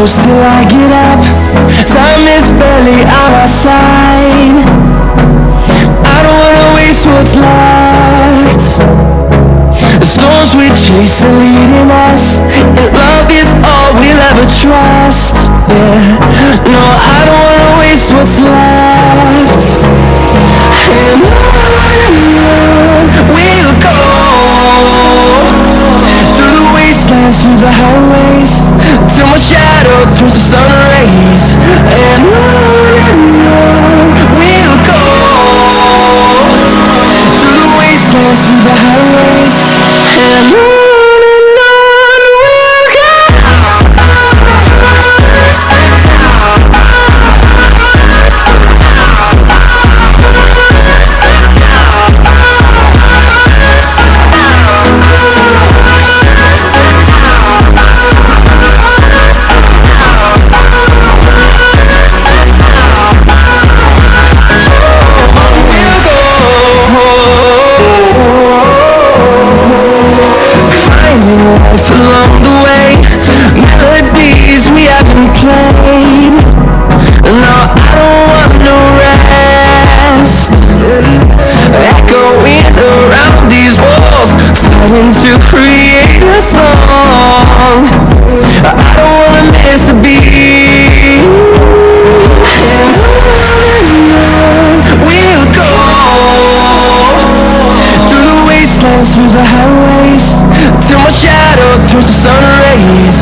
close till I get up. Time is barely on our side. I don't wanna waste what's left. The storms we chase are leading us, and love is all we'll ever trust. Yeah, no, I don't wanna waste what's left. And on we'll go, through the wastelands, through the highways, till my shadow turns to sun rays. And on we'll go, through the wastelands, through the highways, and on we'll go. Life along the way, melodies we haven't played. No, I don't want no rest. Echoing around these walls, fighting to create a song. I don't wanna miss a beat. And on we'll go, through the wastelands, through the highways, till my shadow turns to sun rays.